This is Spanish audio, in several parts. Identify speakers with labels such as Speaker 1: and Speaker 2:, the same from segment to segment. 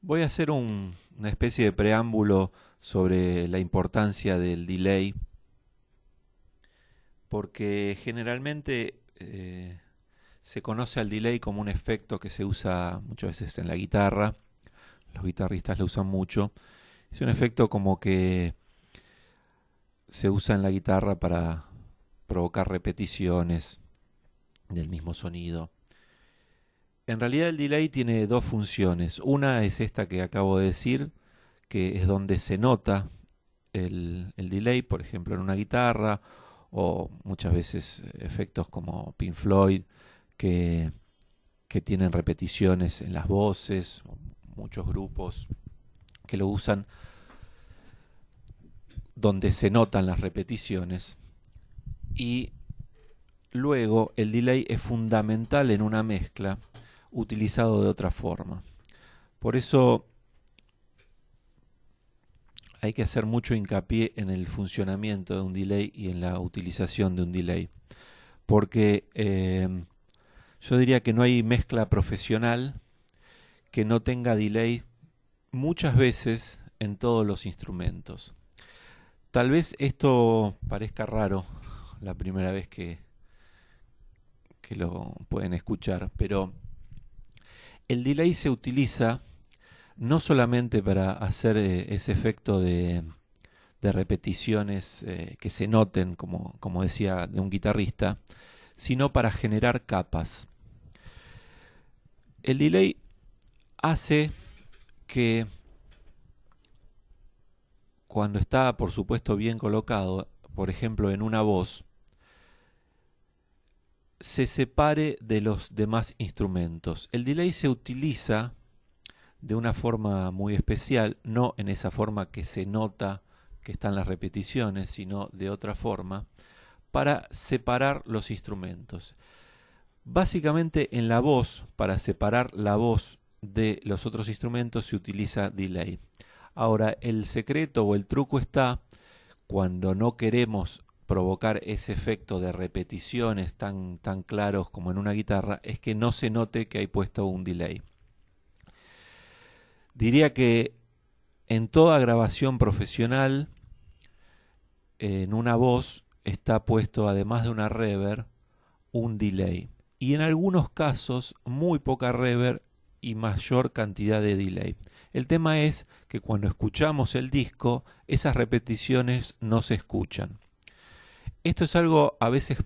Speaker 1: Voy a hacer una especie de preámbulo sobre la importancia del delay, porque generalmente se conoce al delay como un efecto que se usa muchas veces en la guitarra, los guitarristas lo usan mucho. Es un efecto como que se usa en la guitarra para provocar repeticiones del mismo sonido. En realidad el delay tiene dos funciones. Una es esta que acabo de decir, que es donde se nota el delay, por ejemplo, en una guitarra, o muchas veces efectos como Pink Floyd, que, que tienen repeticiones en las voces, o muchos grupos que lo usan donde se notan las repeticiones. Y luego el delay es fundamental en una mezcla utilizado de otra forma. Por eso hay que hacer mucho hincapié en el funcionamiento de un delay y en la utilización de un delay. Porque yo diría que no hay mezcla profesional que no tenga delay muchas veces en todos los instrumentos. Tal vez esto parezca raro la primera vez que lo pueden escuchar, pero el delay se utiliza no solamente para hacer ese efecto de repeticiones que se noten, como decía, de un guitarrista, sino para generar capas. El delay hace que cuando está, por supuesto, bien colocado, por ejemplo, en una voz, se separe de los demás instrumentos. El delay se utiliza de una forma muy especial, no en esa forma que se nota que están las repeticiones, sino de otra forma, para separar los instrumentos. Básicamente en la voz, para separar la voz de los otros instrumentos, se utiliza delay. Ahora, el secreto o el truco está cuando no queremos provocar ese efecto de repeticiones tan claros como en una guitarra, es que no se note que hay puesto un delay. Diría que en toda grabación profesional, en una voz está puesto, además de una reverb, un delay. Y en algunos casos, muy poca reverb y mayor cantidad de delay. El tema es que cuando escuchamos el disco, esas repeticiones no se escuchan. Esto es algo a veces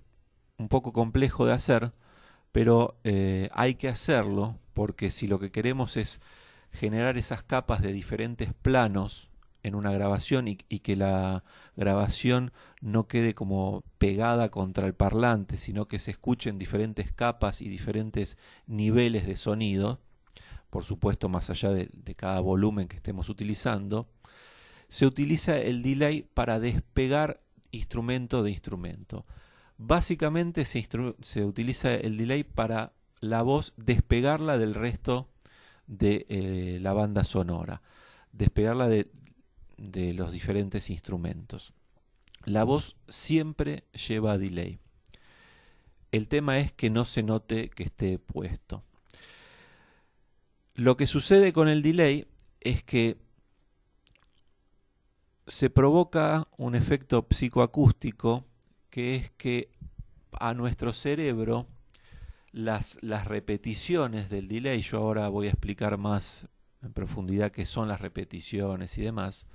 Speaker 1: un poco complejo de hacer, pero hay que hacerlo porque si lo que queremos es generar esas capas de diferentes planos en una grabación y que la grabación no quede como pegada contra el parlante, sino que se escuchen diferentes capas y diferentes niveles de sonido, por supuesto más allá de cada volumen que estemos utilizando, se utiliza el delay para despegar instrumento de instrumento. Básicamente se utiliza el delay para la voz despegarla del resto de la banda sonora, despegarla de los diferentes instrumentos. La voz siempre lleva delay. El tema es que no se note que esté puesto. Lo que sucede con el delay es que se provoca un efecto psicoacústico, que es que a nuestro cerebro las repeticiones del delay, yo ahora voy a explicar más en profundidad qué son las repeticiones y demás,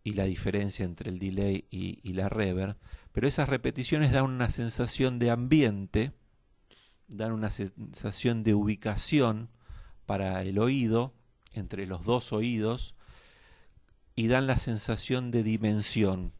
Speaker 1: y la diferencia entre el delay y la reverb, pero esas repeticiones dan una sensación de ambiente, dan una sensación de ubicación para el oído, entre los dos oídos, y dan la sensación de dimensión.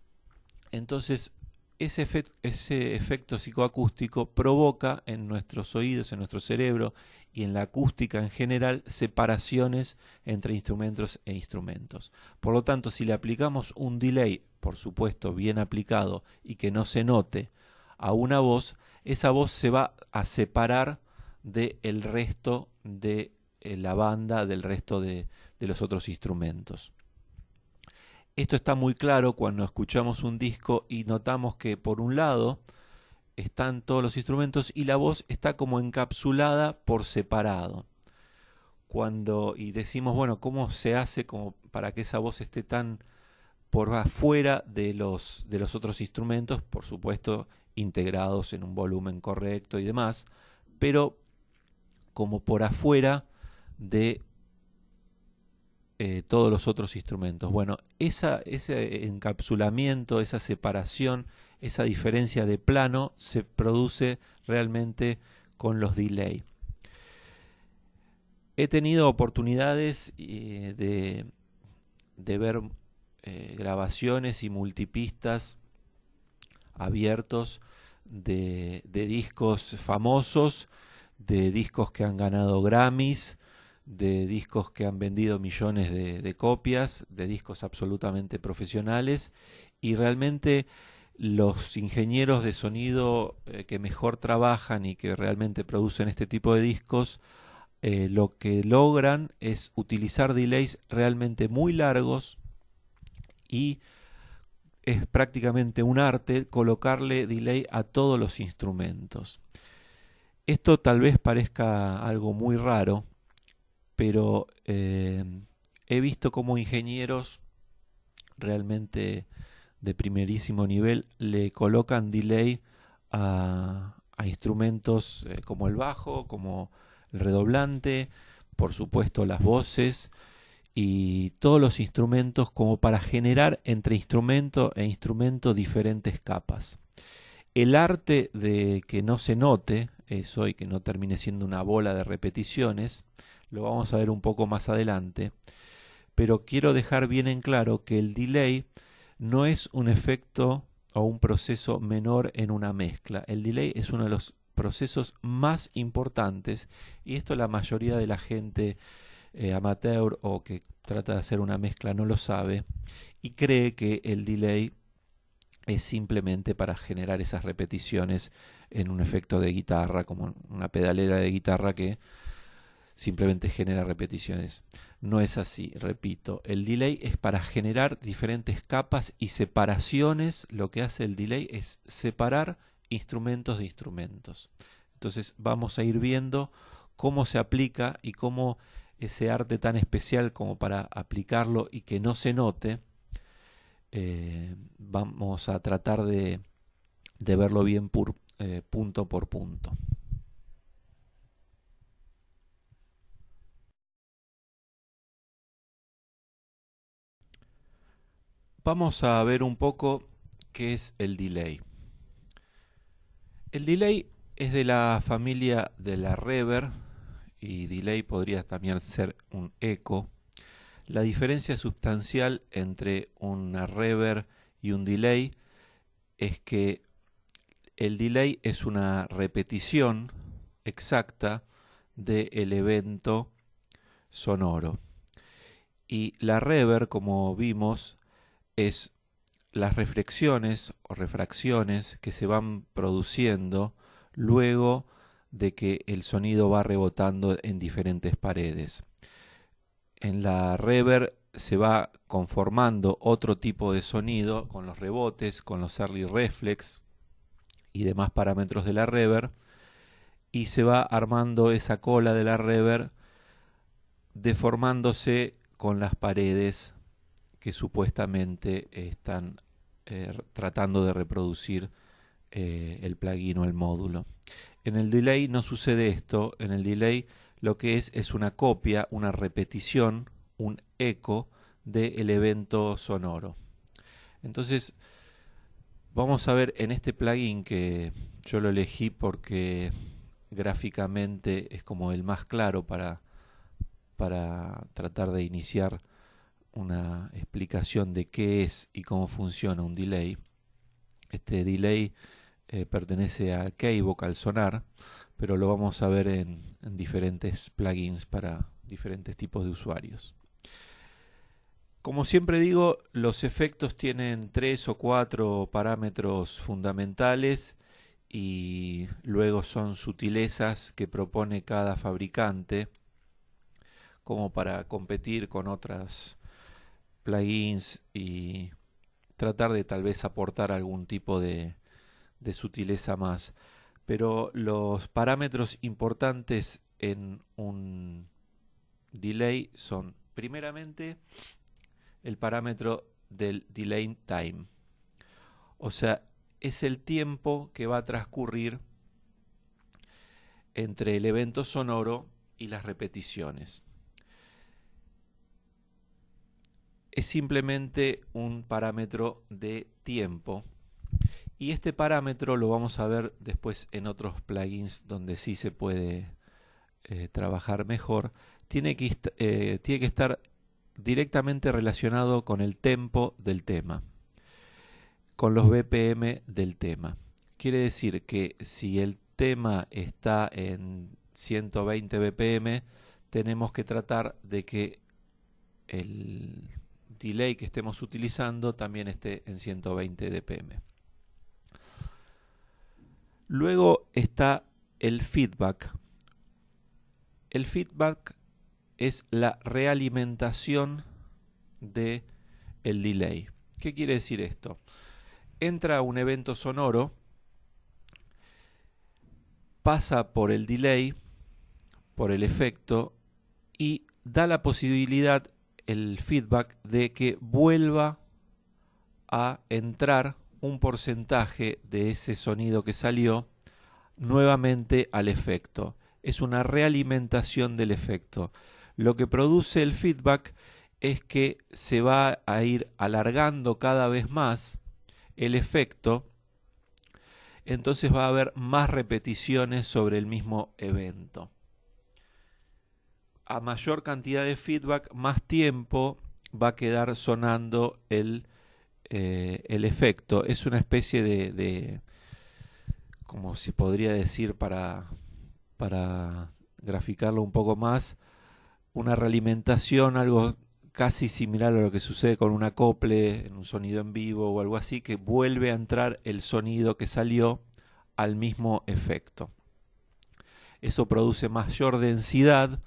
Speaker 1: Entonces, ese efecto psicoacústico provoca en nuestros oídos, en nuestro cerebro y en la acústica en general separaciones entre instrumentos e instrumentos. Por lo tanto, si le aplicamos un delay, por supuesto bien aplicado y que no se note a una voz, esa voz se va a separar del resto de la banda, del resto de los otros instrumentos. Esto está muy claro cuando escuchamos un disco y notamos que por un lado están todos los instrumentos y la voz está como encapsulada por separado. y decimos, bueno, ¿cómo se hace como para que esa voz esté tan por afuera de los otros instrumentos? Por supuesto, integrados en un volumen correcto y demás, pero como por afuera de todos los otros instrumentos. Bueno, ese encapsulamiento, esa separación, esa diferencia de plano se produce realmente con los delay. He tenido oportunidades de ver grabaciones y multipistas abiertos de discos famosos, de discos que han ganado Grammys, de discos que han vendido millones de copias, de discos absolutamente profesionales, y realmente los ingenieros de sonido que mejor trabajan y que realmente producen este tipo de discos, lo que logran es utilizar delays realmente muy largos, y es prácticamente un arte colocarle delay a todos los instrumentos. Esto tal vez parezca algo muy raro, pero he visto como ingenieros realmente de primerísimo nivel le colocan delay a instrumentos como el bajo, como el redoblante, por supuesto las voces y todos los instrumentos, como para generar entre instrumento e instrumento diferentes capas. El arte de que no se note eso y que no termine siendo una bola de repeticiones, lo vamos a ver un poco más adelante, pero quiero dejar bien en claro que el delay no es un efecto o un proceso menor en una mezcla. El delay es uno de los procesos más importantes, y esto la mayoría de la gente amateur o que trata de hacer una mezcla no lo sabe y cree que el delay es simplemente para generar esas repeticiones en un efecto de guitarra, como una pedalera de guitarra que simplemente genera repeticiones. No es así, repito. El delay es para generar diferentes capas y separaciones. Lo que hace el delay es separar instrumentos de instrumentos. Entonces vamos a ir viendo cómo se aplica y cómo ese arte tan especial como para aplicarlo y que no se note, vamos a tratar de verlo bien punto por punto. Vamos a ver un poco qué es el delay. El delay es de la familia de la reverb, y delay podría también ser un eco. La diferencia sustancial entre una reverb y un delay es que el delay es una repetición exacta del evento sonoro. Y la reverb, como vimos, es las reflexiones o refracciones que se van produciendo luego de que el sonido va rebotando en diferentes paredes. En la reverb se va conformando otro tipo de sonido con los rebotes, con los early reflex y demás parámetros de la reverb, y se va armando esa cola de la reverb deformándose con las paredes que supuestamente están tratando de reproducir el plugin o el módulo. En el delay no sucede esto. En el delay lo que es una copia, una repetición, un eco del evento sonoro. Entonces vamos a ver en este plugin, que yo lo elegí porque gráficamente es como el más claro para tratar de iniciar una explicación de qué es y cómo funciona un delay. Este delay pertenece a Keybox, al Sonar, pero lo vamos a ver en diferentes plugins para diferentes tipos de usuarios. Como siempre digo, los efectos tienen 3 o 4 parámetros fundamentales y luego son sutilezas que propone cada fabricante como para competir con otras plugins y tratar de tal vez aportar algún tipo de sutileza más. Pero los parámetros importantes en un delay son primeramente el parámetro del delay time. O sea, es el tiempo que va a transcurrir entre el evento sonoro y las repeticiones. Es simplemente un parámetro de tiempo. Y este parámetro lo vamos a ver después en otros plugins donde sí se puede trabajar mejor. Tiene que estar directamente relacionado con el tempo del tema, con los BPM del tema. Quiere decir que si el tema está en 120 BPM, tenemos que tratar de que el delay que estemos utilizando también esté en 120 BPM. Luego está el feedback. El feedback es la realimentación del delay. ¿Qué quiere decir esto? Entra un evento sonoro, pasa por el delay, por el efecto, y da la posibilidad, el feedback, de que vuelva a entrar un porcentaje de ese sonido que salió nuevamente al efecto. Es una realimentación del efecto. Lo que produce el feedback es que se va a ir alargando cada vez más el efecto, entonces va a haber más repeticiones sobre el mismo evento. A mayor cantidad de feedback, más tiempo va a quedar sonando el efecto. Es una especie de como se podría decir para graficarlo un poco más, una realimentación, algo casi similar a lo que sucede con un acople en un sonido en vivo o algo así, que vuelve a entrar el sonido que salió al mismo efecto. Eso produce mayor densidad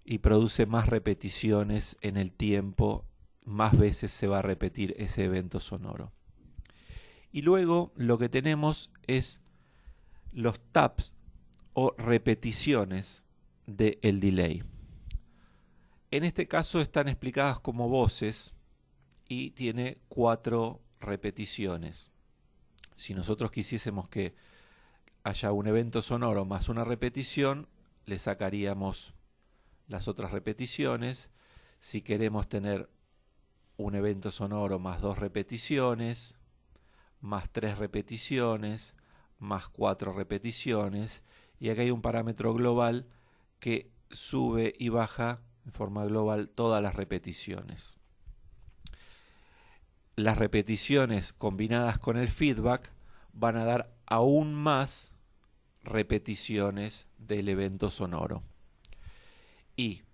Speaker 1: y produce más repeticiones en el tiempo, más veces se va a repetir ese evento sonoro. Y luego lo que tenemos es los taps o repeticiones del delay. En este caso están explicadas como voces y tiene 4 repeticiones. Si nosotros quisiésemos que haya un evento sonoro más una repetición, le sacaríamos las otras repeticiones. Si queremos tener un evento sonoro más 2 repeticiones, más 3 repeticiones, más 4 repeticiones, y acá hay un parámetro global que sube y baja en forma global todas las repeticiones. Las repeticiones combinadas con el feedback van a dar aún más repeticiones del evento sonoro. Y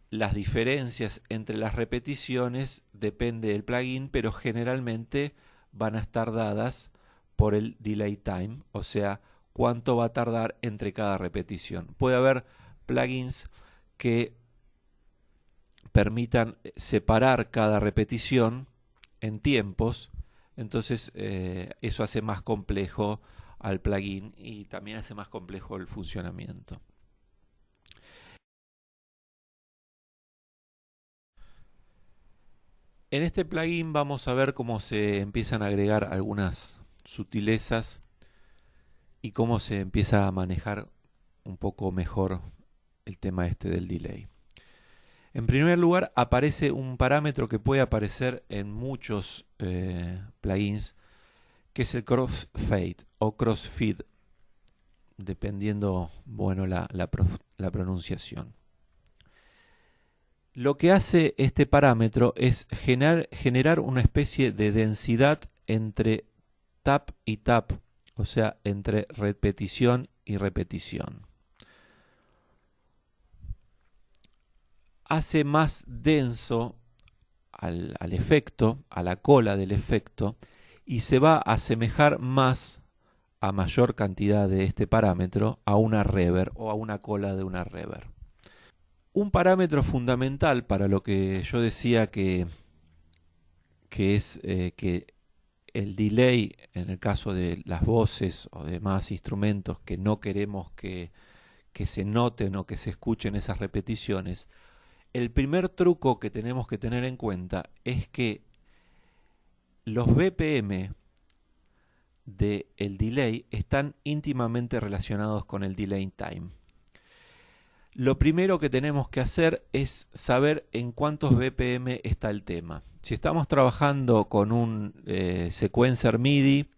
Speaker 1: las diferencias entre las repeticiones depende del plugin, pero generalmente van a estar dadas por el delay time, o sea, cuánto va a tardar entre cada repetición. Puede haber plugins que permitan separar cada repetición en tiempos, entonces eso hace más complejo al plugin y también hace más complejo el funcionamiento. En este plugin vamos a ver cómo se empiezan a agregar algunas sutilezas y cómo se empieza a manejar un poco mejor el tema este del delay. En primer lugar, aparece un parámetro que puede aparecer en muchos plugins, que es el crossfade o crossfade, dependiendo, bueno, la pronunciación. Lo que hace este parámetro es generar una especie de densidad entre tap y tap, o sea, entre repetición y repetición. Hace más denso al efecto, a la cola del efecto, y se va a asemejar más, a mayor cantidad de este parámetro, a una reverb o a una cola de una reverb. Un parámetro fundamental para lo que yo decía que es que el delay, en el caso de las voces o demás instrumentos que no queremos que se noten o que se escuchen esas repeticiones, el primer truco que tenemos que tener en cuenta es que los BPM del delay están íntimamente relacionados con el delay time. Lo primero que tenemos que hacer es saber en cuántos BPM está el tema. Si estamos trabajando con un sequencer MIDI,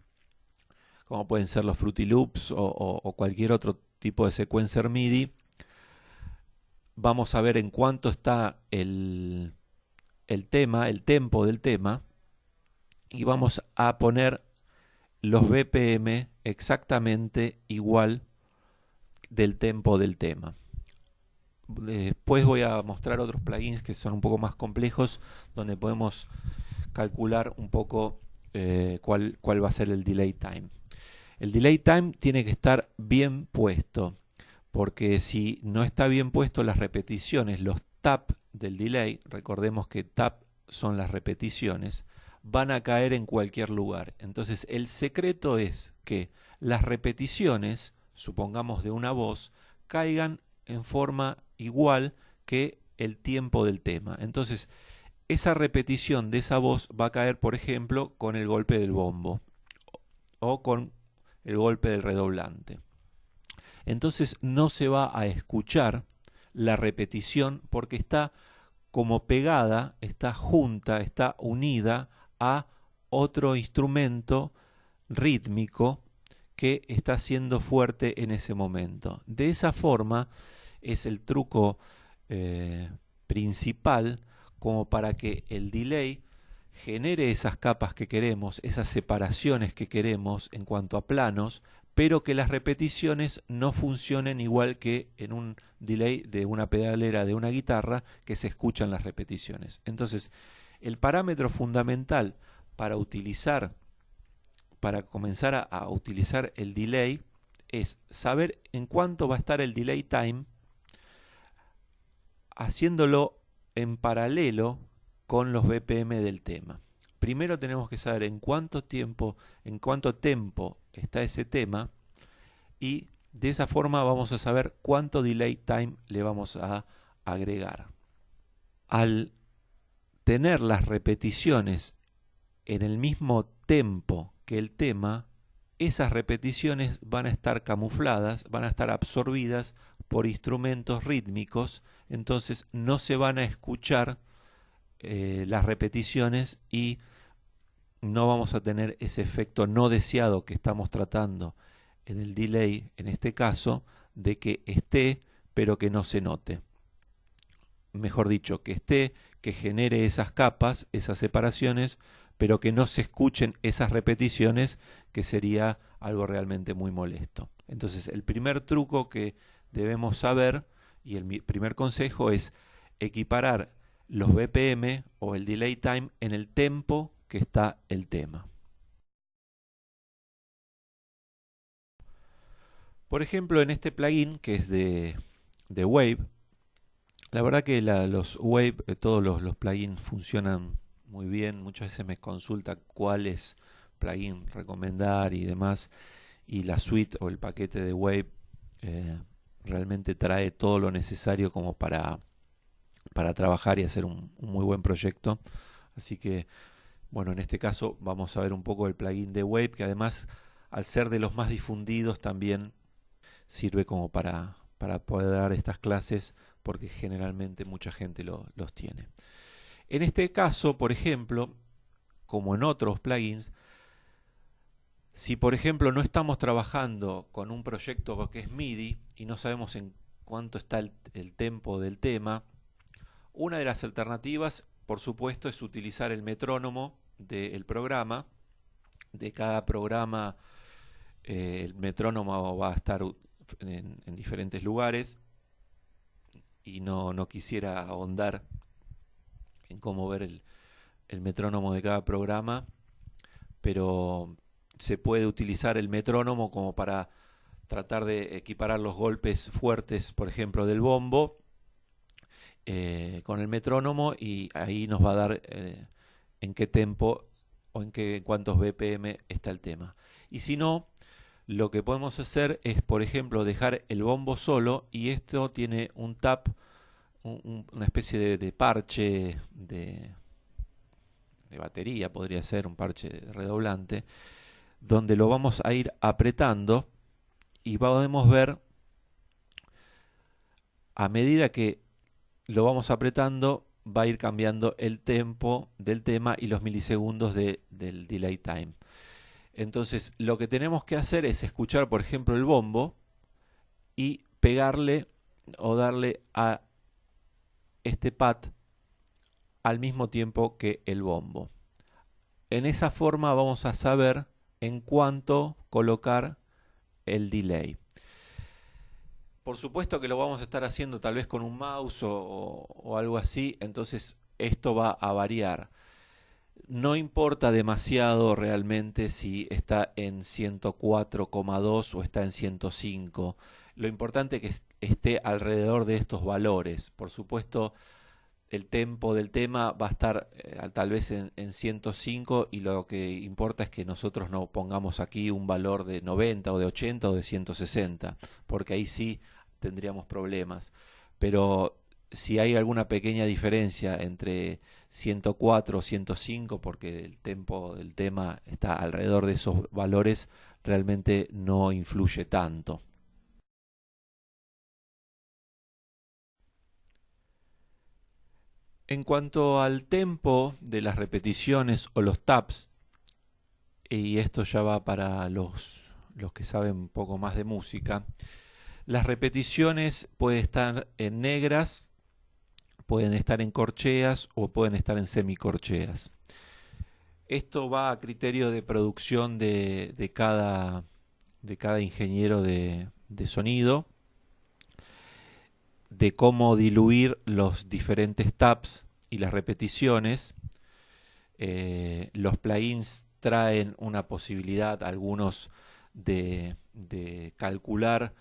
Speaker 1: como pueden ser los Fruity Loops o cualquier otro tipo de sequencer MIDI, vamos a ver en cuánto está el tema, el tempo del tema, y vamos a poner los BPM exactamente igual del tempo del tema. Después voy a mostrar otros plugins que son un poco más complejos, donde podemos calcular un poco cuál va a ser el delay time. El delay time tiene que estar bien puesto, porque si no está bien puesto, las repeticiones, los tap del delay, recordemos que tap son las repeticiones, van a caer en cualquier lugar. Entonces el secreto es que las repeticiones, supongamos de una voz, caigan en forma igual que el tiempo del tema. Entonces esa repetición de esa voz va a caer, por ejemplo, con el golpe del bombo o con el golpe del redoblante. Entonces no se va a escuchar la repetición porque está como pegada, está junta, está unida a otro instrumento rítmico que está siendo fuerte en ese momento. De esa forma es el truco principal como para que el delay genere esas capas que queremos, esas separaciones que queremos en cuanto a planos, pero que las repeticiones no funcionen igual que en un delay de una pedalera de una guitarra que se escuchan las repeticiones. Entonces, el parámetro fundamental para comenzar a utilizar el delay es saber en cuánto va a estar el delay time, haciéndolo en paralelo con los BPM del tema. Primero tenemos que saber en cuánto tempo está ese tema, y de esa forma vamos a saber cuánto delay time le vamos a agregar. Al tener las repeticiones en el mismo tempo que el tema, esas repeticiones van a estar camufladas, van a estar absorbidas por instrumentos rítmicos, entonces no se van a escuchar las repeticiones y no vamos a tener ese efecto no deseado que estamos tratando en el delay, en este caso, de que esté pero que no se note. Mejor dicho, que esté, que genere esas capas, esas separaciones, pero que no se escuchen esas repeticiones, que sería algo realmente muy molesto. Entonces, el primer truco que debemos saber y el primer consejo es equiparar los BPM o el delay time en el tempo que está el tema. Por ejemplo, en este plugin que es de Wave, la verdad que los Wave, todos los plugins funcionan muy bien. Muchas veces me consulta cuáles plugin recomendar y demás, y la suite o el paquete de Wave realmente trae todo lo necesario como para trabajar y hacer un muy buen proyecto. Así que, bueno, en este caso vamos a ver un poco el plugin de Wave, que además, al ser de los más difundidos, también sirve como para poder dar estas clases, porque generalmente mucha gente los tiene. En este caso, por ejemplo, como en otros plugins, si por ejemplo no estamos trabajando con un proyecto que es MIDI y no sabemos en cuánto está el tempo del tema, una de las alternativas, por supuesto, es utilizar el metrónomo del programa. De cada programa el metrónomo va a estar en diferentes lugares, y no quisiera ahondar en cómo ver el metrónomo de cada programa, pero se puede utilizar el metrónomo como para tratar de equiparar los golpes fuertes, por ejemplo, del bombo con el metrónomo, y ahí nos va a dar en qué tempo o en cuántos BPM está el tema. Y si no, lo que podemos hacer es, por ejemplo, dejar el bombo solo, y esto tiene un tap una especie de parche de batería, podría ser un parche redoblante, donde lo vamos a ir apretando y podemos ver a medida que lo vamos apretando va a ir cambiando el tempo del tema y los milisegundos del delay time. Entonces lo que tenemos que hacer es escuchar, por ejemplo, el bombo y pegarle o darle a este pad al mismo tiempo que el bombo. En esa forma vamos a saber en cuánto colocar el delay. Por supuesto que lo vamos a estar haciendo tal vez con un mouse o algo así, entonces esto va a variar. No importa demasiado realmente si está en 104,2 o está en 105. Lo importante es que esté alrededor de estos valores. Por supuesto, el tempo del tema va a estar tal vez en 105 y lo que importa es que nosotros no pongamos aquí un valor de 90 o de 80 o de 160, porque ahí sí tendríamos problemas. Pero si hay alguna pequeña diferencia entre 104 o 105, porque el tempo del tema está alrededor de esos valores, realmente no influye tanto. En cuanto al tempo de las repeticiones o los taps, y esto ya va para los que saben un poco más de música, las repeticiones pueden estar en negras, pueden estar en corcheas o pueden estar en semicorcheas. Esto va a criterio de producción de cada ingeniero de sonido, de cómo diluir los diferentes taps y las repeticiones. Los plugins traen una posibilidad, algunos, de calcular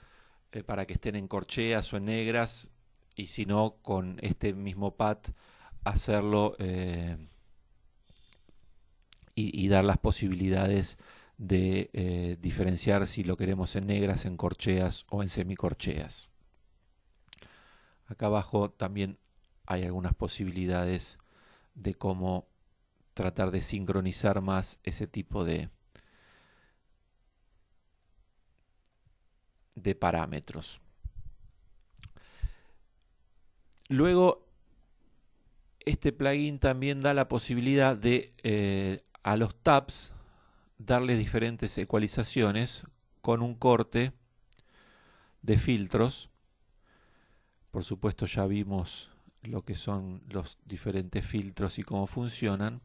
Speaker 1: para que estén en corcheas o en negras, y si no, con este mismo pad hacerlo y dar las posibilidades de diferenciar si lo queremos en negras, en corcheas o en semicorcheas. Acá abajo también hay algunas posibilidades de cómo tratar de sincronizar más ese tipo de parámetros. Luego, este plugin también da la posibilidad de a los tabs darle diferentes ecualizaciones con un corte de filtros. Por supuesto ya vimos lo que son los diferentes filtros y cómo funcionan.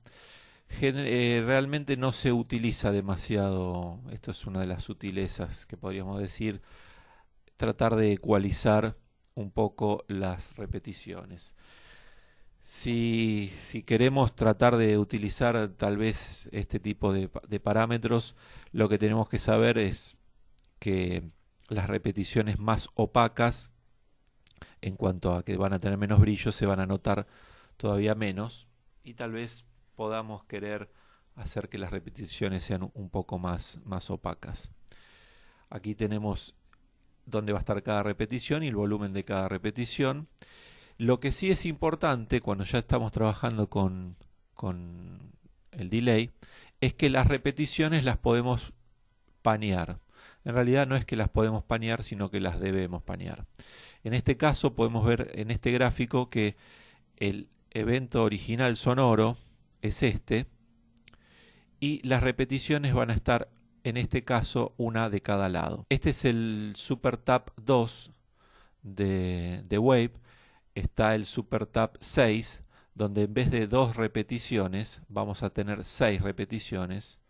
Speaker 1: Realmente no se utiliza demasiado, esto es una de las sutilezas que podríamos decir, tratar de ecualizar un poco las repeticiones. Si queremos tratar de utilizar tal vez este tipo de parámetros, lo que tenemos que saber es que las repeticiones más opacas, en cuanto a que van a tener menos brillo, se van a notar todavía menos, y tal vez podamos querer hacer que las repeticiones sean un poco más opacas. Aquí tenemos dónde va a estar cada repetición y el volumen de cada repetición. Lo que sí es importante cuando ya estamos trabajando con el delay es que las repeticiones las podemos panear. En realidad no es que las podemos panear, sino que las debemos panear. En este caso podemos ver en este gráfico que el evento original sonoro es este y las repeticiones van a estar en este caso una de cada lado. Este es el Super Tap 2 de Wave. Está el Super Tap 6, donde en vez de 2 repeticiones vamos a tener 6 repeticiones.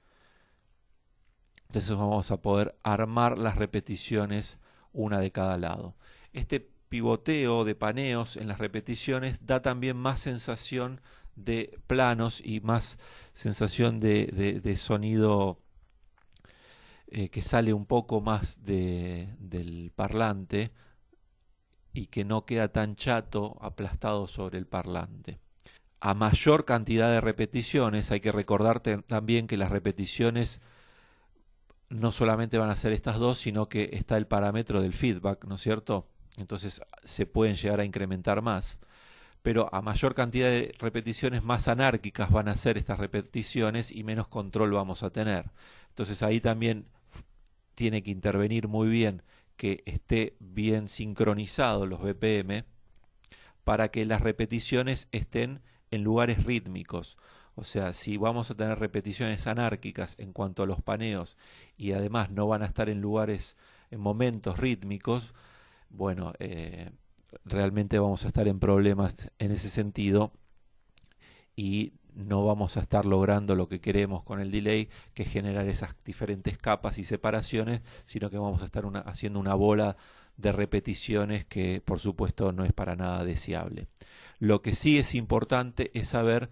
Speaker 1: Entonces vamos a poder armar las repeticiones una de cada lado. Este pivoteo de paneos en las repeticiones da también más sensación de planos y más sensación de sonido que sale un poco más del parlante y que no queda tan chato aplastado sobre el parlante. A mayor cantidad de repeticiones, hay que recordar también que las repeticiones no solamente van a ser estas dos, sino que está el parámetro del feedback, ¿no es cierto? entonces se pueden llegar a incrementar más, pero a mayor cantidad de repeticiones, más anárquicas van a ser estas repeticiones y menos control vamos a tener. Entonces ahí también tiene que intervenir muy bien que esté bien sincronizado los BPM para que las repeticiones estén en lugares rítmicos. O sea, si vamos a tener repeticiones anárquicas en cuanto a los paneos y además no van a estar en lugares, en momentos rítmicos, bueno, realmente vamos a estar en problemas en ese sentido y no vamos a estar logrando lo que queremos con el delay, que es generar esas diferentes capas y separaciones, sino que vamos a estar haciendo una bola de repeticiones que por supuesto no es para nada deseable. Lo que sí es importante es saber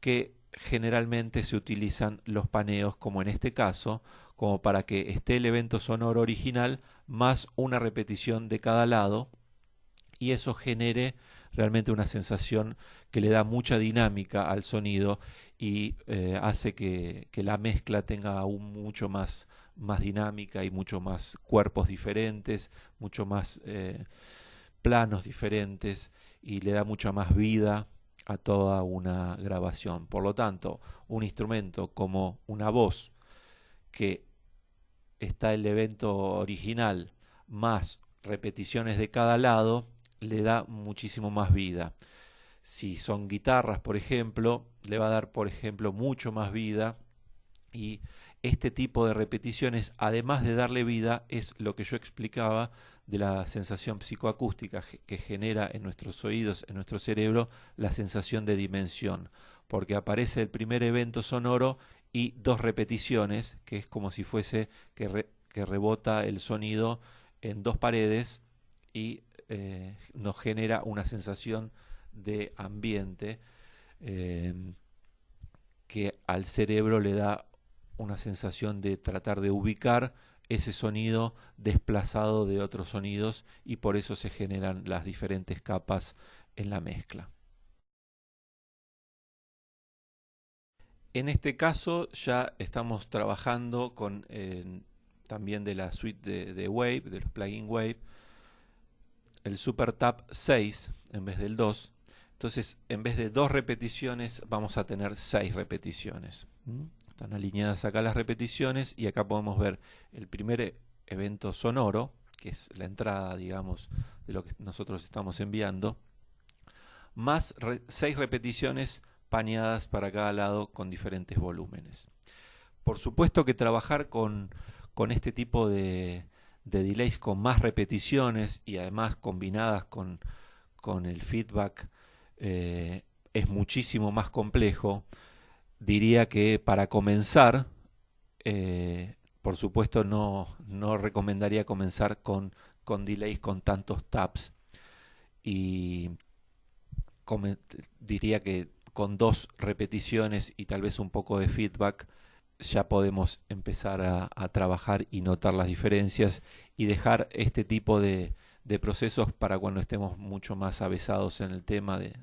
Speaker 1: que generalmente se utilizan los paneos, como en este caso, como para que esté el evento sonoro original más una repetición de cada lado, y eso genere realmente una sensación que le da mucha dinámica al sonido y hace que la mezcla tenga aún mucho más dinámica y mucho más cuerpos diferentes, mucho más planos diferentes, y le da mucha más vida a toda una grabación. Por lo tanto, un instrumento como una voz, que está el evento original más repeticiones de cada lado, le da muchísimo más vida. Si son guitarras, por ejemplo, le va a dar, por ejemplo, mucho más vida, y este tipo de repeticiones, además de darle vida, es lo que yo explicaba de la sensación psicoacústica que genera en nuestros oídos, en nuestro cerebro, la sensación de dimensión, porque aparece el primer evento sonoro y dos repeticiones, que es como si fuese que rebota el sonido en dos paredes y nos genera una sensación de ambiente eh, que al cerebro le da una sensación de tratar de ubicar ese sonido desplazado de otros sonidos, y por eso se generan las diferentes capas en la mezcla. En este caso ya estamos trabajando con también de la suite de Wave, de los plugins Wave, el Super Tap 6 en vez del 2. Entonces, en vez de 2 repeticiones, vamos a tener 6 repeticiones. Están alineadas acá las repeticiones, y acá podemos ver el primer evento sonoro, que es la entrada, digamos, de lo que nosotros estamos enviando, más 6 repeticiones paneadas para cada lado con diferentes volúmenes. Por supuesto que trabajar con este tipo de delays con más repeticiones y además combinadas con el feedback es muchísimo más complejo. Diría que para comenzar, por supuesto no recomendaría comenzar con delays con tantos taps, y diría que con 2 repeticiones y tal vez un poco de feedback ya podemos empezar a trabajar y notar las diferencias, y dejar este tipo de procesos para cuando estemos mucho más avesados en el tema de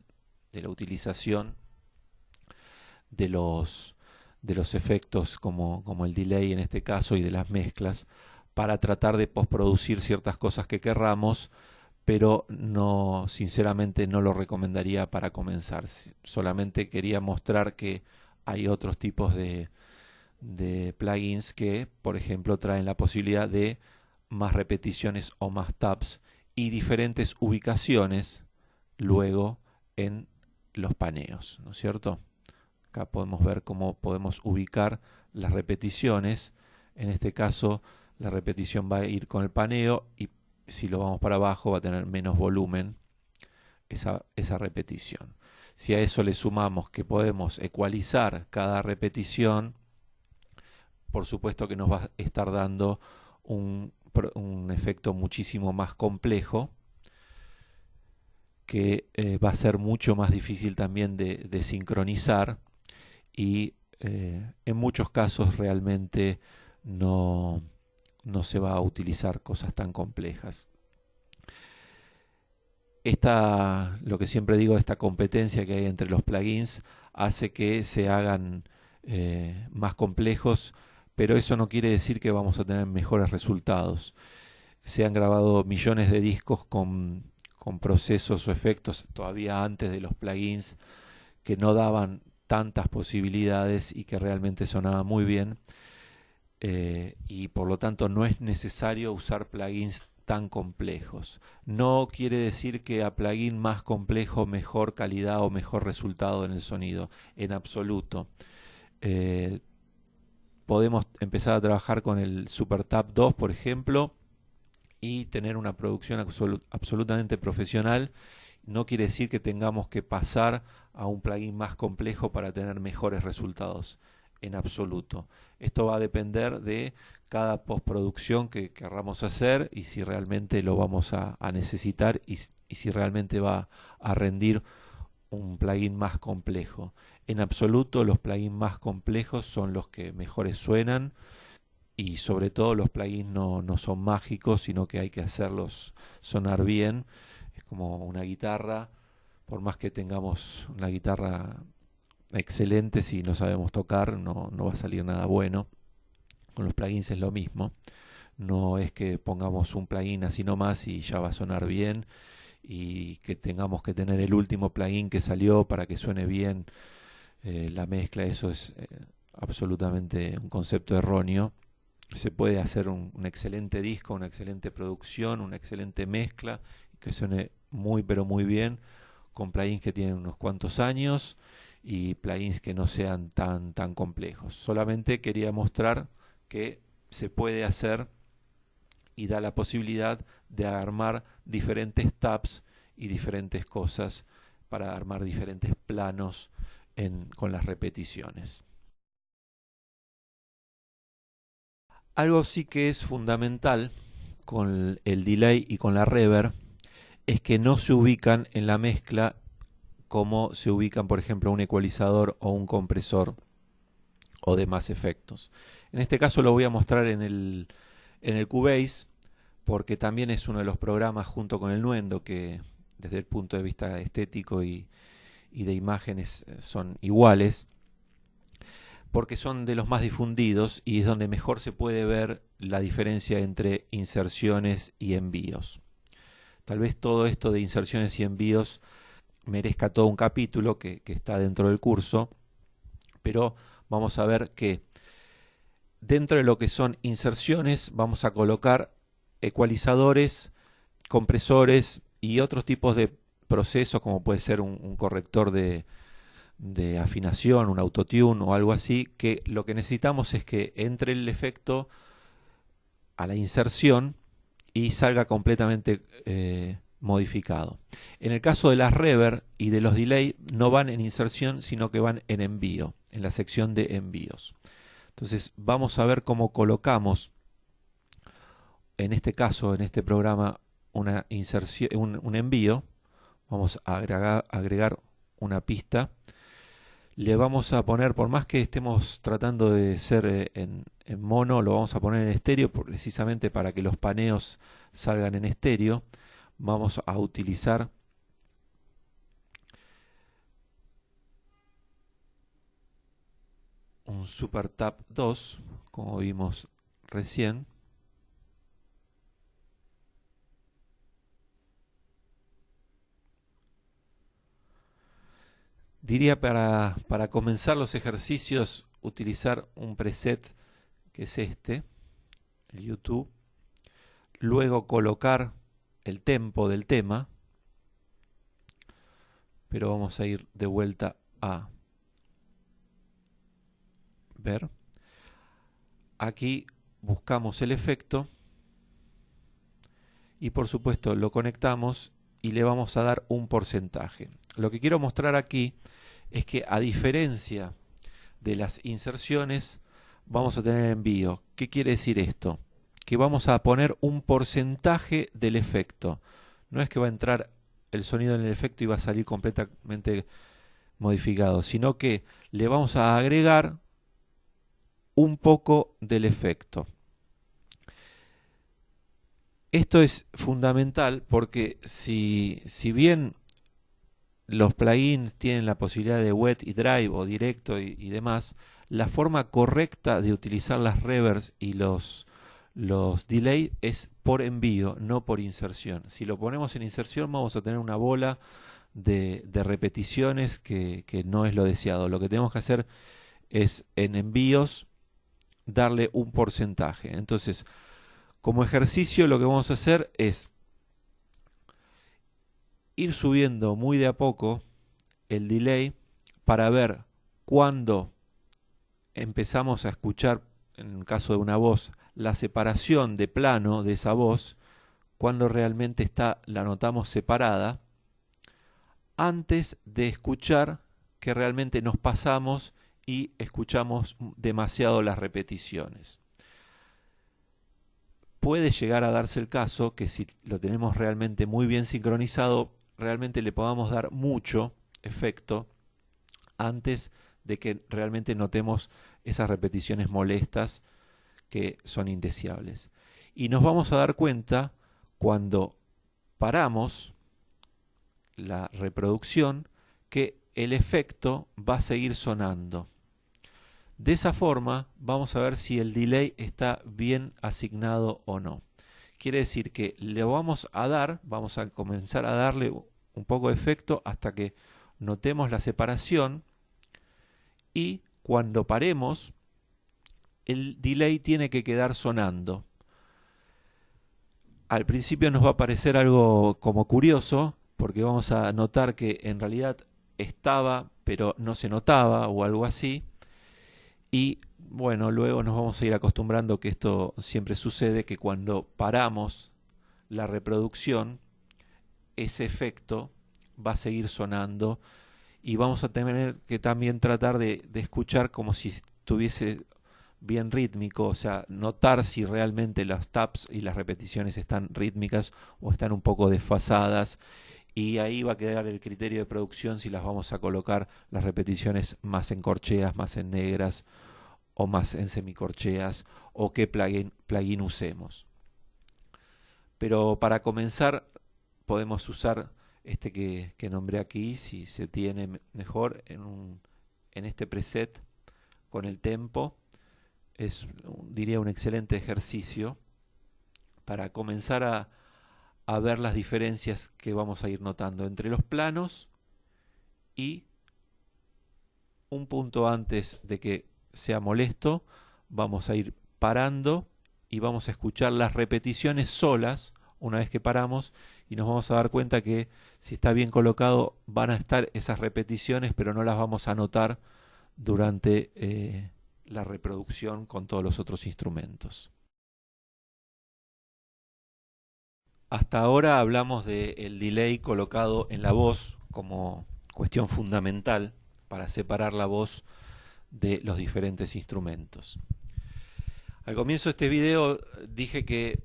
Speaker 1: la utilización de los efectos como el delay en este caso, y de las mezclas, para tratar de postproducir ciertas cosas que querramos, pero no, sinceramente no lo recomendaría para comenzar. Solamente quería mostrar que hay otros tipos de plugins que, por ejemplo, traen la posibilidad de más repeticiones o más taps y diferentes ubicaciones luego en los paneos, ¿no es cierto? Acá podemos ver cómo podemos ubicar las repeticiones. En este caso, la repetición va a ir con el paneo, y si lo vamos para abajo va a tener menos volumen esa repetición. Si a eso le sumamos que podemos ecualizar cada repetición, por supuesto que nos va a estar dando un efecto muchísimo más complejo, que va a ser mucho más difícil también de sincronizar, y en muchos casos realmente no se va a utilizar cosas tan complejas. Lo que siempre digo, esta competencia que hay entre los plugins hace que se hagan más complejos, pero eso no quiere decir que vamos a tener mejores resultados. Se han grabado millones de discos con procesos o efectos todavía antes de los plugins que no daban tantas posibilidades y que realmente sonaban muy bien. Y por lo tanto no es necesario usar plugins tan complejos. No quiere decir que a plugin más complejo mejor calidad o mejor resultado en el sonido, en absoluto. Eh, Podemos empezar a trabajar con el SuperTab 2, por ejemplo, y tener una producción absolutamente profesional. No quiere decir que tengamos que pasar a un plugin más complejo para tener mejores resultados, en absoluto. Esto va a depender de cada postproducción que querramos hacer y si realmente lo vamos a necesitar y si realmente va a rendir un plugin más complejo. En absoluto, los plugins más complejos son los que mejores suenan y sobre todo los plugins no son mágicos, sino que hay que hacerlos sonar bien. Es como una guitarra, por más que tengamos una guitarra excelente, si no sabemos tocar, no va a salir nada bueno. Con los plugins es lo mismo. No es que pongamos un plugin así nomás y ya va a sonar bien y que tengamos que tener el último plugin que salió para que suene bien la mezcla. Eso es absolutamente un concepto erróneo. Se puede hacer un excelente disco, una excelente producción, una excelente mezcla que suene muy pero muy bien con plugins que tienen unos cuantos años y plugins que no sean tan complejos. Solamente quería mostrar que se puede hacer y da la posibilidad de armar diferentes tabs y diferentes cosas para armar diferentes planos con las repeticiones. Algo sí que es fundamental con el delay y con la reverb es que no se ubican en la mezcla como se ubican, por ejemplo, un ecualizador o un compresor o demás efectos. En este caso lo voy a mostrar en el Cubase porque también es uno de los programas junto con el Nuendo que desde el punto de vista estético y de imágenes son iguales, porque son de los más difundidos y es donde mejor se puede ver la diferencia entre inserciones y envíos. Tal vez todo esto de inserciones y envíos merezca todo un capítulo que está dentro del curso, pero vamos a ver que dentro de lo que son inserciones vamos a colocar ecualizadores, compresores y otros tipos de procesos como puede ser un corrector de afinación, un autotune o algo así, que lo que necesitamos es que entre el efecto a la inserción y salga completamente modificado. En el caso de las reverb y de los delay no van en inserción sino que van en envío, en la sección de envíos. Entonces vamos a ver cómo colocamos en este caso, en este programa, una inserción, un envío. Vamos a agregar una pista. Le vamos a poner, por más que estemos tratando de ser en mono, lo vamos a poner en estéreo precisamente para que los paneos salgan en estéreo. Vamos a utilizar un SuperTab 2, como vimos recién. Diría para comenzar los ejercicios utilizar un preset que es este, el YouTube. Luego colocar el tempo del tema, pero vamos a ir de vuelta a ver. Aquí buscamos el efecto y por supuesto lo conectamos y le vamos a dar un porcentaje. Lo que quiero mostrar aquí es que a diferencia de las inserciones vamos a tener envío. ¿Qué quiere decir esto? Que vamos a poner un porcentaje del efecto. No es que va a entrar el sonido en el efecto y va a salir completamente modificado, sino que le vamos a agregar un poco del efecto. Esto es fundamental porque si bien los plugins tienen la posibilidad de wet y dry o directo y demás, la forma correcta de utilizar las reverbs y los los delay es por envío, no por inserción. Si lo ponemos en inserción vamos a tener una bola de repeticiones que no es lo deseado. Lo que tenemos que hacer es en envíos darle un porcentaje. Entonces, como ejercicio lo que vamos a hacer es ir subiendo muy de a poco el delay para ver cuándo empezamos a escuchar, en el caso de una voz, la separación de plano de esa voz, cuando realmente la notamos separada, antes de escuchar que realmente nos pasamos y escuchamos demasiado las repeticiones. Puede llegar a darse el caso que si lo tenemos realmente muy bien sincronizado, realmente le podamos dar mucho efecto antes de que realmente notemos esas repeticiones molestas que son indeseables. Y nos vamos a dar cuenta cuando paramos la reproducción que el efecto va a seguir sonando. De esa forma vamos a ver si el delay está bien asignado o no. Quiere decir que le vamos a comenzar a darle un poco de efecto hasta que notemos la separación, y cuando paremos el delay tiene que quedar sonando. Al principio nos va a parecer algo como curioso, porque vamos a notar que en realidad estaba, pero no se notaba o algo así. Y bueno, luego nos vamos a ir acostumbrando que esto siempre sucede, que cuando paramos la reproducción, ese efecto va a seguir sonando y vamos a tener que también tratar de escuchar como si estuviese bien rítmico, o sea, notar si realmente los taps y las repeticiones están rítmicas o están un poco desfasadas, y ahí va a quedar el criterio de producción si las vamos a colocar las repeticiones más en corcheas, más en negras o más en semicorcheas, o qué plugin usemos. Pero para comenzar podemos usar este que nombré aquí, si se tiene mejor, en este preset con el tempo. Es, diría, un excelente ejercicio para comenzar a ver las diferencias que vamos a ir notando entre los planos y un punto antes de que sea molesto. Vamos a ir parando y vamos a escuchar las repeticiones solas una vez que paramos, y nos vamos a dar cuenta que si está bien colocado van a estar esas repeticiones, pero no las vamos a notar durante la reproducción con todos los otros instrumentos. Hasta ahora hablamos del delay colocado en la voz como cuestión fundamental para separar la voz de los diferentes instrumentos. Al comienzo de este video dije que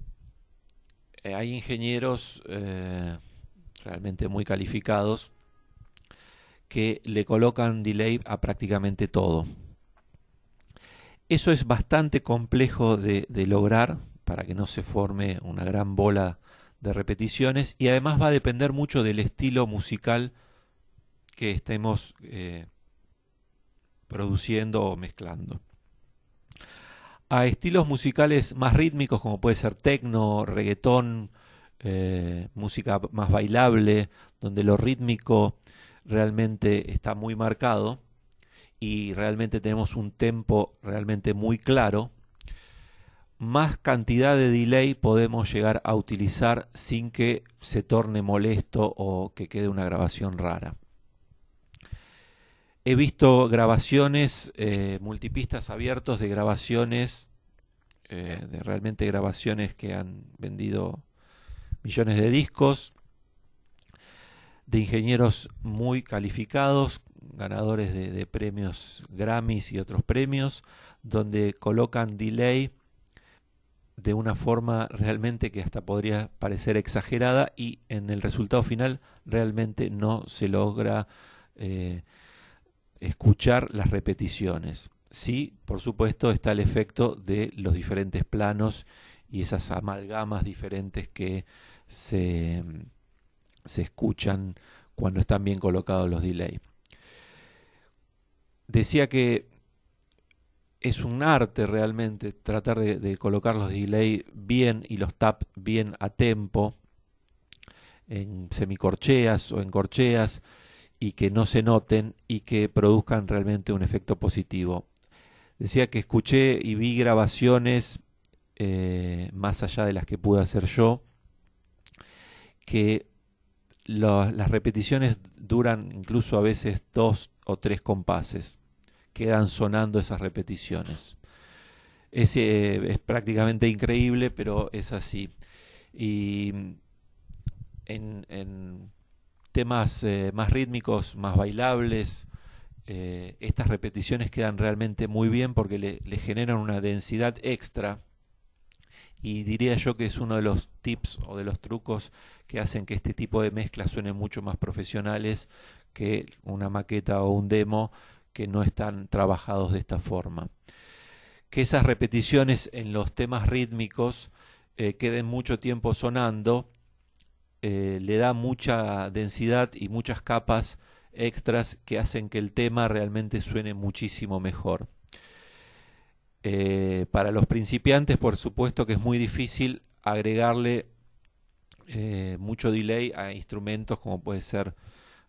Speaker 1: hay ingenieros realmente muy calificados que le colocan delay a prácticamente todo. Eso es bastante complejo de lograr para que no se forme una gran bola de repeticiones, y además va a depender mucho del estilo musical que estemos produciendo o mezclando. A estilos musicales más rítmicos, como puede ser techno, reggaetón, música más bailable, donde lo rítmico realmente está muy marcado y realmente tenemos un tempo realmente muy claro, más cantidad de delay podemos llegar a utilizar sin que se torne molesto o que quede una grabación rara. He visto grabaciones, multipistas abiertos de grabaciones, de realmente grabaciones que han vendido millones de discos, de ingenieros muy calificados, ganadores de premios Grammys y otros premios, donde colocan delay de una forma realmente que hasta podría parecer exagerada, y en el resultado final realmente no se logra escuchar las repeticiones. Sí, por supuesto, está el efecto de los diferentes planos y esas amalgamas diferentes que se escuchan cuando están bien colocados los delay. Decía que es un arte realmente tratar de colocar los delay bien y los tap bien a tempo, en semicorcheas o en corcheas, y que no se noten y que produzcan realmente un efecto positivo. Decía que escuché y vi grabaciones más allá de las que pude hacer yo, que las repeticiones duran incluso a veces 2 o 3 compases, quedan sonando esas repeticiones. Es prácticamente increíble, pero es así. Y en temas más rítmicos, más bailables, estas repeticiones quedan realmente muy bien porque le generan una densidad extra, y diría yo que es uno de los tips o de los trucos que hacen que este tipo de mezclas suenen mucho más profesionales que una maqueta o un demo que no están trabajados de esta forma. Que esas repeticiones en los temas rítmicos queden mucho tiempo sonando, le da mucha densidad y muchas capas extras que hacen que el tema realmente suene muchísimo mejor. Para los principiantes, por supuesto que es muy difícil agregarle mucho delay a instrumentos como puede ser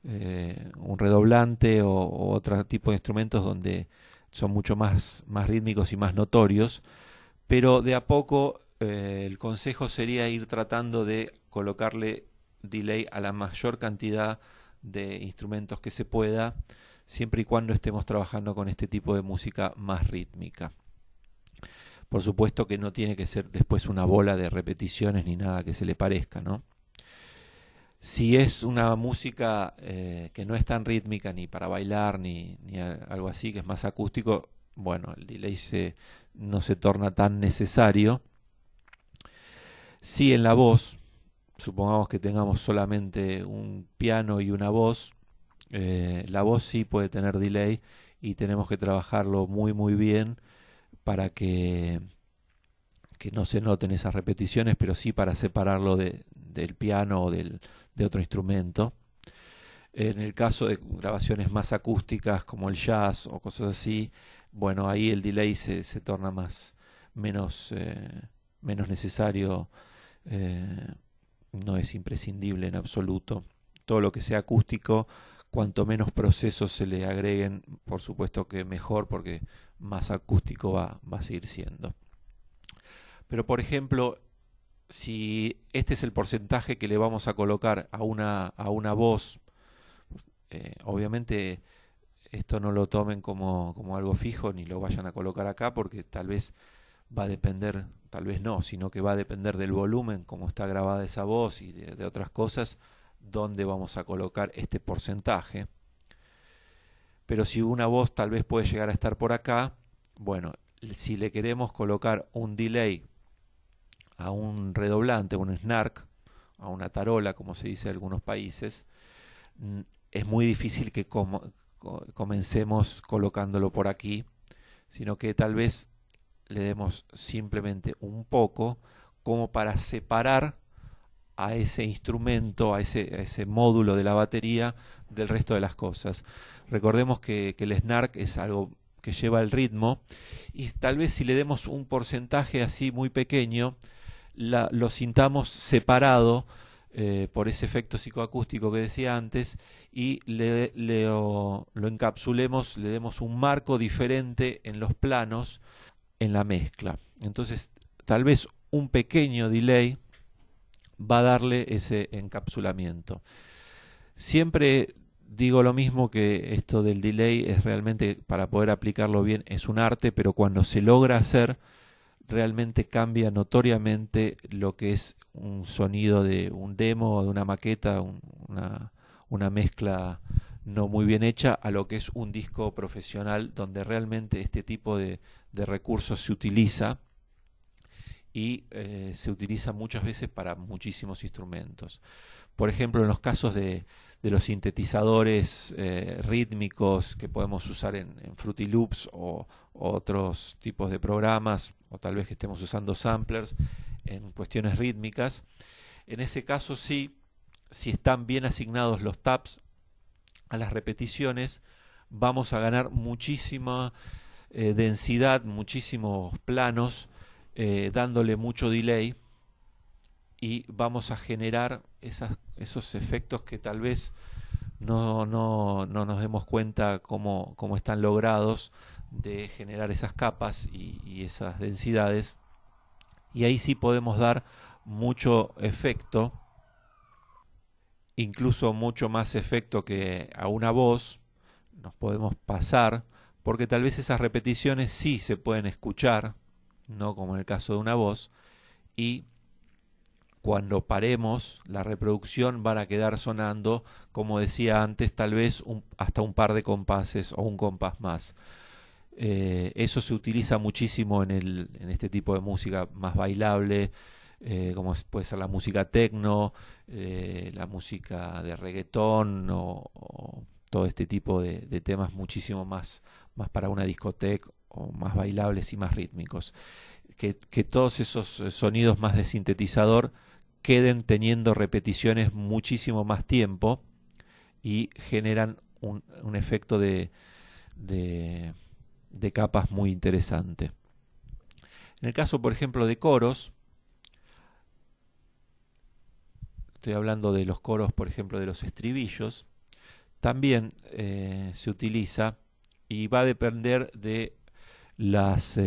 Speaker 1: un redoblante o otro tipo de instrumentos donde son mucho más rítmicos y más notorios, pero de a poco el consejo sería ir tratando de colocarle delay a la mayor cantidad de instrumentos que se pueda, siempre y cuando estemos trabajando con este tipo de música más rítmica. Por supuesto que no tiene que ser después una bola de repeticiones ni nada que se le parezca, ¿no? Si es una música que no es tan rítmica ni para bailar ni algo así, que es más acústico, bueno, el delay no se torna tan necesario. Si en la voz, supongamos que tengamos solamente un piano y una voz, la voz sí puede tener delay y tenemos que trabajarlo muy bien para que no se noten esas repeticiones, pero sí para separarlo del piano o de otro instrumento. En el caso de grabaciones más acústicas como el jazz o cosas así, bueno, ahí el delay se torna menos necesario, eh, no es imprescindible en absoluto. Todo lo que sea acústico, cuanto menos procesos se le agreguen, por supuesto que mejor, porque más acústico va a seguir siendo. Pero por ejemplo, si este es el porcentaje que le vamos a colocar a una voz, obviamente esto no lo tomen como algo fijo ni lo vayan a colocar acá, porque tal vez va a depender, tal vez no, sino que va a depender del volumen, cómo está grabada esa voz y de otras cosas, dónde vamos a colocar este porcentaje. Pero si una voz tal vez puede llegar a estar por acá, bueno, si le queremos colocar un delay a un redoblante, un snark, a una tarola, como se dice en algunos países, es muy difícil que comencemos colocándolo por aquí, sino que tal vez le demos simplemente un poco como para separar a ese instrumento, a ese módulo de la batería del resto de las cosas. Recordemos que el snark es algo que lleva el ritmo, y tal vez si le demos un porcentaje así muy pequeño, lo sintamos separado por ese efecto psicoacústico que decía antes, y lo encapsulemos, le demos un marco diferente en los planos, en la mezcla. Entonces, tal vez un pequeño delay va a darle ese encapsulamiento. Siempre digo lo mismo, que esto del delay es realmente, para poder aplicarlo bien, es un arte, pero cuando se logra hacer, realmente cambia notoriamente lo que es un sonido de un demo o de una maqueta, una mezcla no muy bien hecha, a lo que es un disco profesional donde realmente este tipo de recursos se utiliza, y se utiliza muchas veces para muchísimos instrumentos. Por ejemplo, en los casos de los sintetizadores rítmicos que podemos usar en Fruity Loops o otros tipos de programas, o tal vez que estemos usando samplers en cuestiones rítmicas, en ese caso sí, si están bien asignados los taps a las repeticiones, vamos a ganar muchísima densidad, muchísimos planos, dándole mucho delay, y vamos a generar esos efectos que tal vez no nos demos cuenta cómo están logrados, de generar esas capas y esas densidades. Y ahí sí podemos dar mucho efecto, incluso mucho más efecto que a una voz. Nos podemos pasar, porque tal vez esas repeticiones sí se pueden escuchar, no como en el caso de una voz, y cuando paremos la reproducción van a quedar sonando, como decía antes, tal vez hasta un par de compases o un compás más. Eso se utiliza muchísimo en este tipo de música más bailable, como puede ser la música techno, la música de reggaetón, o todo este tipo de temas muchísimo más para una discoteca, o más bailables y más rítmicos. Que todos esos sonidos más de sintetizador queden teniendo repeticiones muchísimo más tiempo y generan un efecto de, de capas muy interesante. En el caso, por ejemplo, de coros, estoy hablando de los coros, por ejemplo, de los estribillos, también se utiliza, y va a depender de los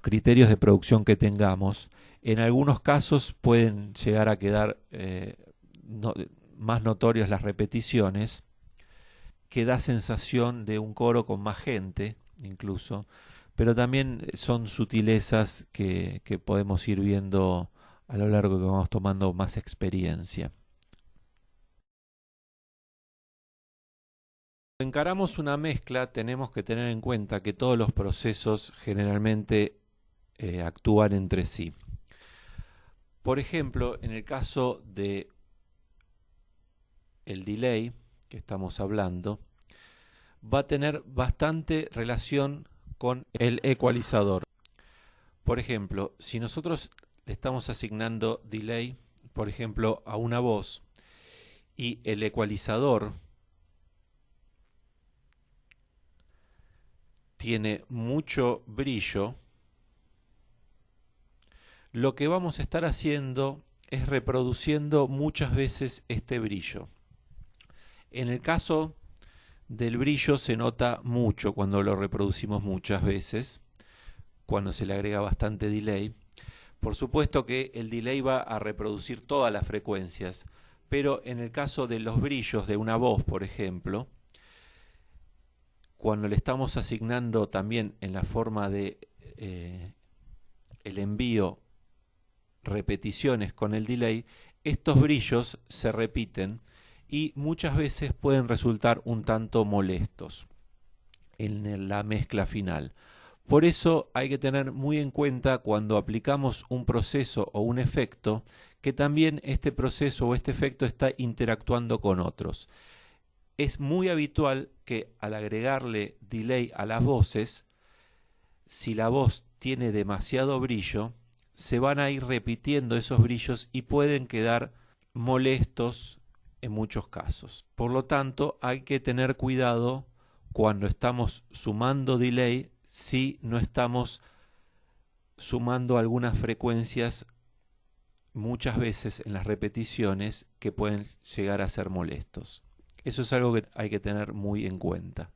Speaker 1: criterios de producción que tengamos. En algunos casos pueden llegar a quedar más notorias las repeticiones, que da sensación de un coro con más gente, incluso, pero también son sutilezas que podemos ir viendo a lo largo que vamos tomando más experiencia. Cuando encaramos una mezcla, tenemos que tener en cuenta que todos los procesos generalmente actúan entre sí. Por ejemplo, en el caso de el delay que estamos hablando, va a tener bastante relación con el ecualizador. Por ejemplo, si nosotros le estamos asignando delay, por ejemplo, a una voz, y el ecualizador tiene mucho brillo, lo que vamos a estar haciendo es reproduciendo muchas veces este brillo. En el caso del brillo se nota mucho cuando lo reproducimos muchas veces, cuando se le agrega bastante delay. Por supuesto que el delay va a reproducir todas las frecuencias, pero en el caso de los brillos de una voz, por ejemplo, cuando le estamos asignando también en la forma de el envío repeticiones con el delay, estos brillos se repiten y muchas veces pueden resultar un tanto molestos en la mezcla final. Por eso hay que tener muy en cuenta, cuando aplicamos un proceso o un efecto, que también este proceso o este efecto está interactuando con otros. Es muy habitual que al agregarle delay a las voces, si la voz tiene demasiado brillo, se van a ir repitiendo esos brillos y pueden quedar molestos en muchos casos. Por lo tanto, hay que tener cuidado cuando estamos sumando delay, si no estamos sumando algunas frecuencias muchas veces en las repeticiones que pueden llegar a ser molestos. Eso es algo que hay que tener muy en cuenta.